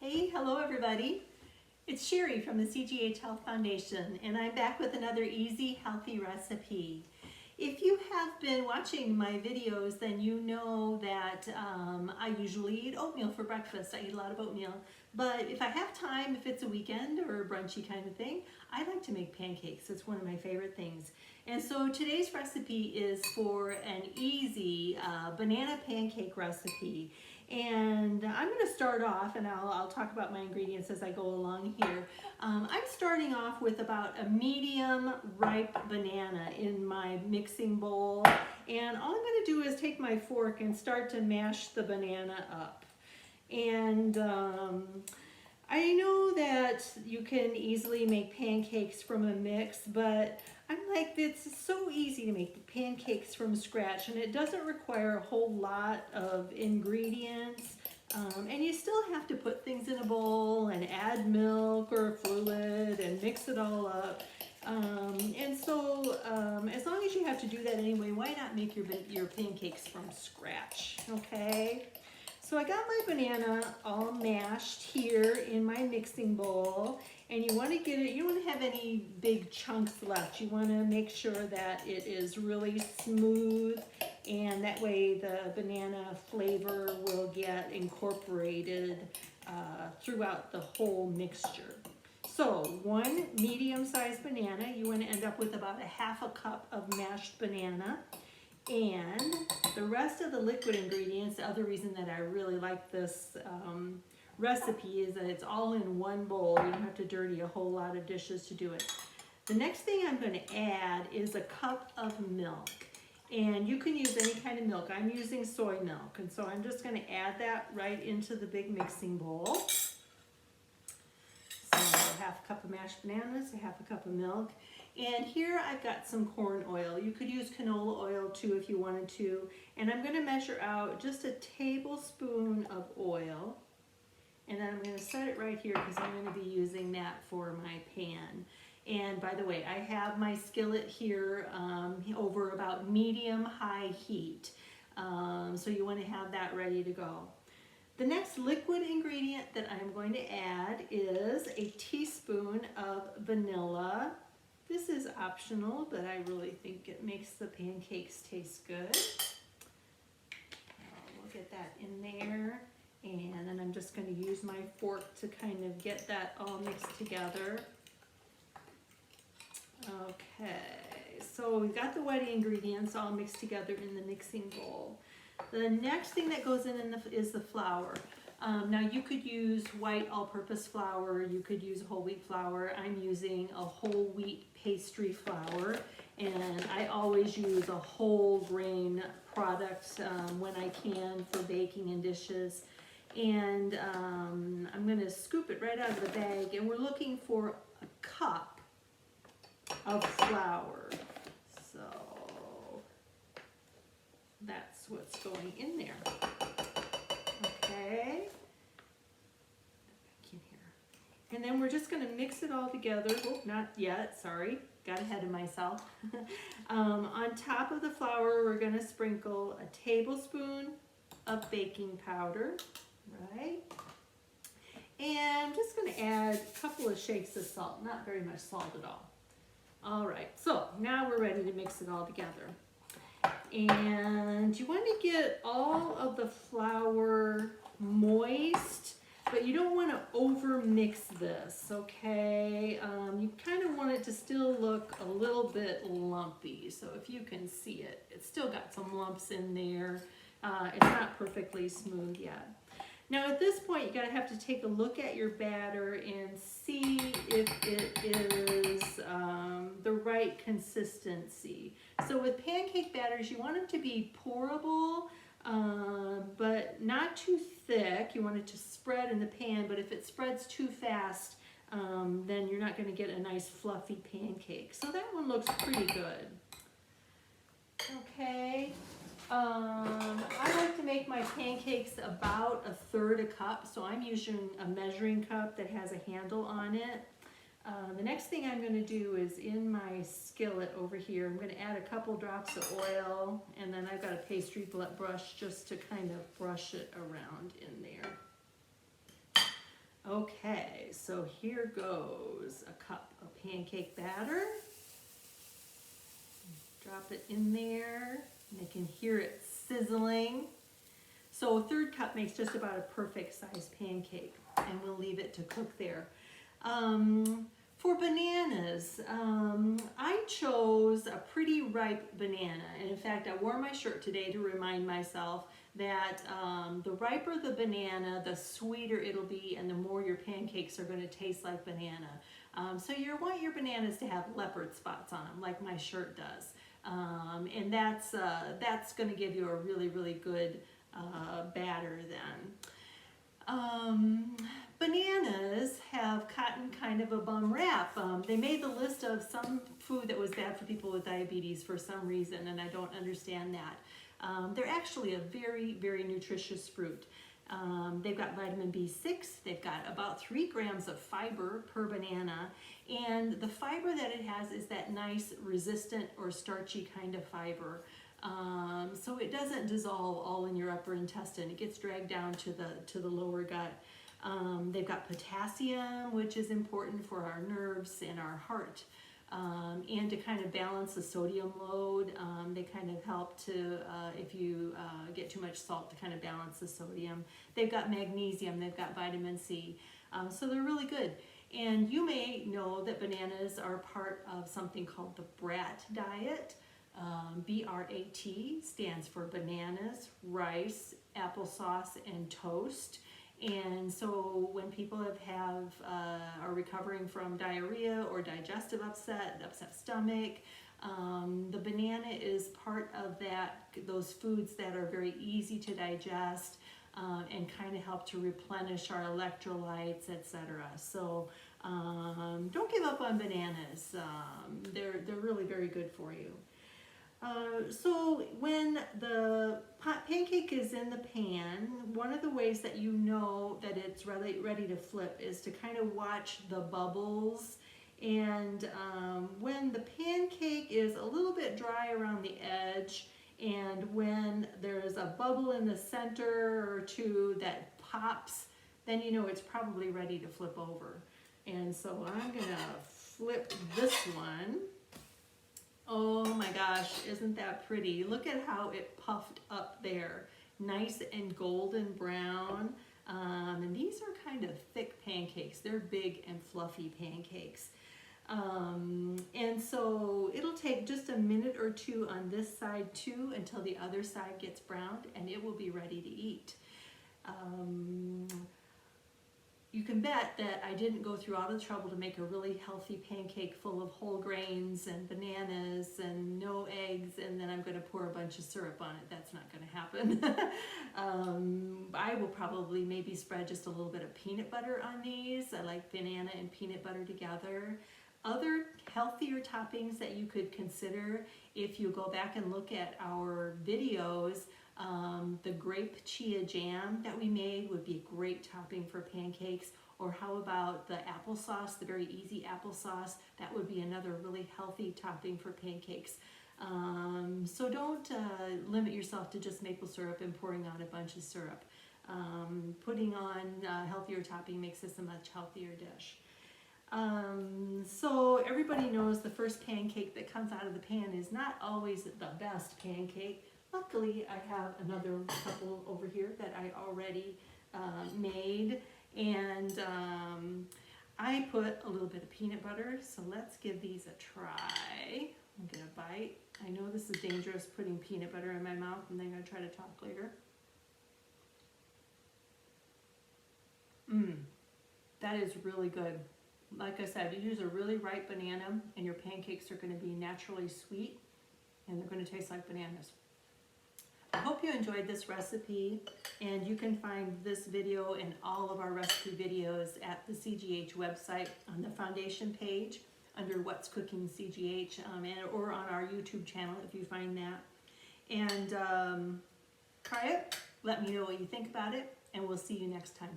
Hey, hello everybody. It's Sherry from the CGH Health Foundation, and I'm back with another easy, healthy recipe. If you have been watching my videos, then you know that I usually eat oatmeal for breakfast. I eat a lot of oatmeal, but if I have time, if it's a weekend or a brunchy kind of thing, I like to make pancakes. It's one of my favorite things. And so today's recipe is for an easy banana pancake recipe. And I'm going to start off, and I'll talk about my ingredients as I go along here. I'm starting off with about a medium ripe banana in my mixing bowl. And all I'm going to do is take my fork and start to mash the banana up. And I know that you can easily make pancakes from a mix, but I'm like, it's so easy to make pancakes from scratch, and it doesn't require a whole lot of ingredients. And you still have to put things in a bowl and add milk or fluid and mix it all up. And so as long as you have to do that anyway, why not make your pancakes from scratch, okay? So I got my banana all mashed here in my mixing bowl, and you want to get it, you don't want to have any big chunks left. You want to make sure that it is really smooth, and that way the banana flavor will get incorporated throughout the whole mixture. So one medium-sized banana, you want to end up with about a half a cup of mashed banana. And the rest of the liquid ingredients, the other reason that I really like this recipe is that it's all in one bowl. You don't have to dirty a whole lot of dishes to do it. The next thing I'm going to add is a cup of milk. And you can use any kind of milk. I'm using soy milk. And so I'm just going to add that right into the big mixing bowl. So half a cup of mashed bananas, a half a cup of milk. And here I've got some corn oil. You could use canola oil too if you wanted to. And I'm going to measure out just a tablespoon of oil. And then I'm going to set it right here because I'm going to be using that for my pan. And by the way, I have my skillet here over about medium-high heat. So you want to have that ready to go. The next liquid ingredient that I'm going to add is a teaspoon of vanilla. This is optional, but I really think it makes the pancakes taste good. We'll get that in there. And then I'm just going to use my fork to kind of get that all mixed together. Okay, so we've got the wet ingredients all mixed together in the mixing bowl. The next thing that goes in is the flour. Now you could use white all-purpose flour, you could use whole wheat flour. I'm using a whole wheat pastry flour, and I always use a whole grain product when I can for baking in dishes. And I'm going to scoop it right out of the bag, and we're looking for a cup of flour. So that's what's going in there. Okay. Back in here. And then we're just going to mix it all together. Oh, not yet, sorry. Got ahead of myself. On top of the flour, we're going to sprinkle a tablespoon of baking powder. Right? And I'm just going to add a couple of shakes of salt, not very much salt at all. All right, so now we're ready to mix it all together. And you want to get all of the flour moist, but you don't want to overmix this, okay? You kind of want it to still look a little bit lumpy. So if you can see it, it's still got some lumps in there. It's not perfectly smooth yet. Now at this point, you're going to have to take a look at your batter and see if it is the right consistency. So with pancake batters, you want them to be pourable, but not too thick. You want it to spread in the pan, but if it spreads too fast, then you're not going to get a nice fluffy pancake. So that one looks pretty good. Okay. I like to make my pancakes about 1/3 cup, so I'm using a measuring cup that has a handle on it. The next thing I'm going to do is in my skillet over here, I'm going to add a couple drops of oil, and then I've got a pastry brush just to kind of brush it around in there. Okay, so here goes a cup of pancake batter. Drop it in there, and I can hear it sizzling. So a third cup makes just about a perfect size pancake, and we'll leave it to cook there. For bananas, I chose a pretty ripe banana, and in fact I wore my shirt today to remind myself that the riper the banana, the sweeter it'll be, and the more your pancakes are going to taste like banana. So you want your bananas to have leopard spots on them, like my shirt does, and that's going to give you a really, really good batter then. Bananas have gotten kind of a bum rap. They made the list of some food that was bad for people with diabetes for some reason, and I don't understand that. They're actually a very, very nutritious fruit. They've got vitamin B6, they've got about 3 grams of fiber per banana, and the fiber that it has is that nice resistant or starchy kind of fiber. So it doesn't dissolve all in your upper intestine. It gets dragged down to the lower gut. They've got potassium, which is important for our nerves and our heart. And to kind of balance the sodium load, they kind of help to, if you get too much salt, to kind of balance the sodium. They've got magnesium, they've got vitamin C, so they're really good. And you may know that bananas are part of something called the BRAT diet. B-R-A-T stands for bananas, rice, applesauce, and toast. And so when people are recovering from diarrhea or digestive upset stomach, the banana is part of those foods that are very easy to digest and kind of help to replenish our electrolytes, etc. So don't give up on bananas. They're really very good for you. So when the pancake is in the pan, one of the ways that you know that it's ready to flip is to kind of watch the bubbles. And when the pancake is a little bit dry around the edge, and when there's a bubble in the center or two that pops, then you know it's probably ready to flip over. And so I'm gonna flip this one. Oh my gosh, isn't that pretty? Look at how it puffed up there. Nice and golden brown. And these are kind of thick pancakes. They're big and fluffy pancakes. And so it'll take just a minute or two on this side too until the other side gets browned, and it will be ready to eat. You can bet that I didn't go through all the trouble to make a really healthy pancake full of whole grains and bananas and no eggs, and then I'm going to pour a bunch of syrup on it. That's not going to happen. I will probably maybe spread just a little bit of peanut butter on these. I like banana and peanut butter together. Other healthier toppings that you could consider, if you go back and look at our videos, the grape chia jam that we made would be a great topping for pancakes. Or how about the applesauce, the very easy applesauce? That would be another really healthy topping for pancakes. So don't limit yourself to just maple syrup and pouring on a bunch of syrup. Putting on healthier topping makes this a much healthier dish. So everybody knows the first pancake that comes out of the pan is not always the best pancake. Luckily, I have another couple over here that I already made, and I put a little bit of peanut butter, so let's give these a try. I'll get a bite. I know this is dangerous, putting peanut butter in my mouth, and then I'm going to try to talk later. That is really good. Like I said, you use a really ripe banana, and your pancakes are going to be naturally sweet, and they're going to taste like bananas. I hope you enjoyed this recipe, and you can find this video and all of our recipe videos at the CGH website on the foundation page under What's Cooking CGH, or on our YouTube channel if you find that. And try it, let me know what you think about it, and we'll see you next time.